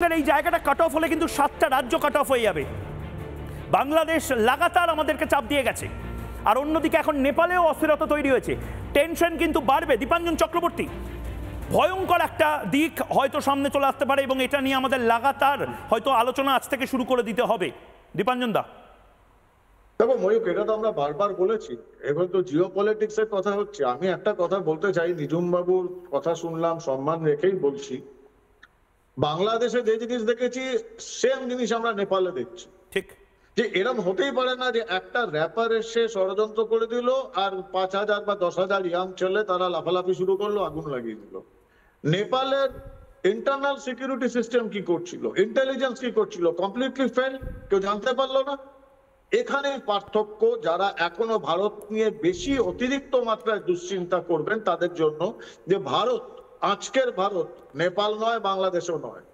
এই জায়গাটা cut off হলে কিন্তু 7টা রাজ্য কাট অফ হয়ে যাবে। বাংলাদেশ লাগাতার আমাদেরকে চাপ দিয়ে গেছে, আর অন্যদিকে এখন নেপালেও অস্থিরতা তৈরি হয়েছে। টেনশন কিন্তু বাড়বে। দীপাঞ্জন চক্রবর্তী, ভয়ঙ্কর একটা দিক হয়তো সামনে চলে আসতে পারে এবং এটা নিয়ে আমাদের লাগাতার হয়তো আলোচনা আজ থেকে শুরু করে দিতে হবে। দীপাঞ্জন দা, দেখো ময়ূক, এটা তো আমরা বারবার বলেছি, এবার তো জিও পলিটিক্স এর কথা হচ্ছে। আমি একটা কথা বলতে চাই, নিজুম বাবুর কথা শুনলাম, সম্মান রেখেই বলছি। বাংলাদেশে যে জিনিস দেখেছি সেম জিনিস আমরা নেপালে দেখছি। ঠিক যে এরকম হতেই পারে না যে একটা র্যাপার এসে ষড়যন্ত্র করে দিল আর 5,000 বা 10,000 ইয়াং ছেলে তারা লাফালাফি শুরু করলো, আগুন লাগিয়ে দিল। নেপালের ইন্টারনাল সিকিউরিটি সিস্টেম কি করছিল, ইন্টেলিজেন্স কি করছিল, কমপ্লিটলি ফেল, কেউ জানতে পারলো না। এখানে পার্থক্য, যারা এখনো ভারত নিয়ে বেশি অতিরিক্ত মাত্রায় দুশ্চিন্তা করবেন তাদের জন্য, যে ভারত, আজকের ভারত নেপাল নয়, বাংলাদেশও নয়।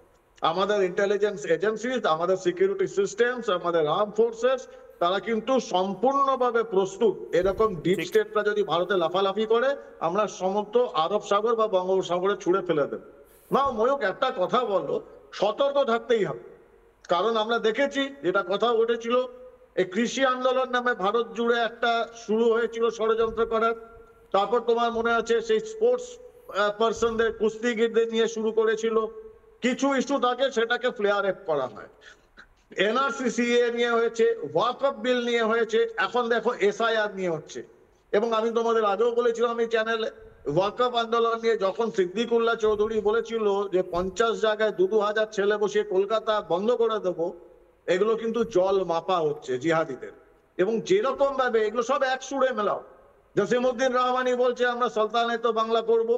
আমাদের ইন্টেলিজেন্স এজেন্সিজ, আমাদের সিকিউরিটি সিস্টেমস, আমাদের আর্ম ফোর্সেস, তারা কিন্তু সম্পূর্ণভাবে প্রস্তুত। এরকম ডিপ স্টেটরা যদি ভারতে লাফালাফি করে, আমরা সমস্ত আরব সাগর বা বঙ্গোপসাগরে ছুঁড়ে ফেলে দেব। না ময়ূক, একটা কথা বলো, সতর্ক থাকতেই হবে। কারণ আমরা দেখেছি, যেটা কথা উঠেছিল, এই কৃষি আন্দোলন নামে ভারত জুড়ে একটা শুরু হয়েছিল ষড়যন্ত্র করার। তারপর তোমার মনে আছে সেই স্পোর্টস পার্সনদের, কুস্তিগিরদের নিয়ে শুরু করেছিল। কিছু ইস্যু থাকে, সেটাকে ফ্লেয়ার আপ করা হয়। এনআরসিসিএ নিয়ে হয়েছে, ওয়াকফ বিল নিয়ে হয়েছে, এখন দেখো এসআইআর নিয়ে হচ্ছে। এবং আমি তোমাদের আগেও বলেছিলাম এই চ্যানেলে, ওয়াকফ আন্দোলন নিয়ে যখন সিদ্দিকুল্লাহ চৌধুরী বলেছিল যে 50 জায়গায় 2,000 ছেলে বসিয়ে কলকাতা বন্ধ করে দেবো, এগুলো কিন্তু জল মাপা হচ্ছে জিহাদিদের। এবং যেরকম ভাবে এগুলো সব এক সুরে মেলাও। জসিমউদ্দিন রহমানি বলছে আমরা সুলতানে তো বাংলা করব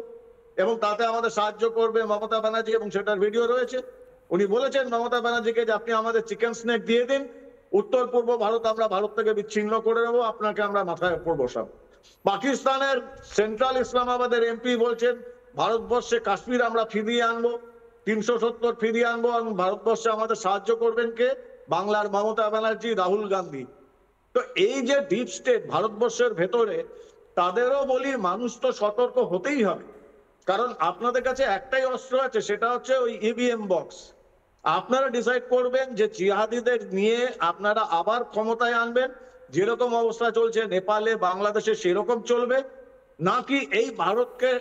এবং তাতে আমাদের সাহায্য করবে মমতা ব্যানার্জি, এবং সেটার ভিডিও রয়েছে। উনি বলেছেন মমতা ব্যানার্জিকে যে আপনি আমাদের চিকেন স্নেক দিয়ে দিন, উত্তর পূর্ব ভারত আমরা ভারত থেকে বিচ্ছিন্ন করে দেবো, আপনাকে আমরা মাথায় উপর বসাবো। পাকিস্তানের সেন্ট্রাল ইসলামাবাদের এমপি বলছেন ভারতবর্ষে কাশ্মীর আমরা ফিরিয়ে আনবো, 370 ফিরিয়ে আনবো, এবং ভারতবর্ষে আমাদের সাহায্য করবেন কে? বাংলার মমতা ব্যানার্জি, রাহুল গান্ধী। তো এই যে ডিপ স্টেট ভারতবর্ষের ভেতরে, তাদেরও বলি মানুষ তো সতর্ক হতেই হবে। কারণ আপনাদের কাছে একটাই অস্ত্র আছে, সেটা হচ্ছে ওই ইভিএম বক্স। আপনারা ডিসাইড করবেন যে জিহাদিদের নিয়ে আপনারা আবার ক্ষমতায় আনবেন, যেরকম অবস্থা চলছে নেপালে, বাংলাদেশে সেরকম চলবে, নাকি এই ভারতকে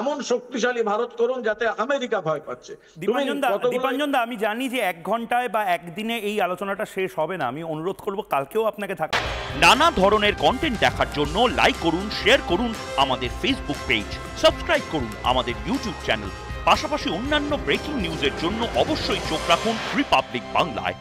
এমন শক্তিশালী ভারত করুন যাতে আমেরিকা ভয় পাচ্ছে। দীপাঞ্জন দা, আমি জানি যে 1 ঘন্টায় বা একদিনে এই আলোচনাটা শেষ হবে না। আমি অনুরোধ করব কালকেও আপনাকে থাকতে। নানা ধরনের কন্টেন্ট দেখার জন্য লাইক করুন, শেয়ার করুন আমাদের ফেসবুক পেজ, সাবস্ক্রাইব করুন আমাদের ইউটিউব চ্যানেল। পাশাপাশি অন্যান্য ব্রেকিং নিউজের জন্য অবশ্যই চোখ রাখুন রিপাবলিক বাংলায়।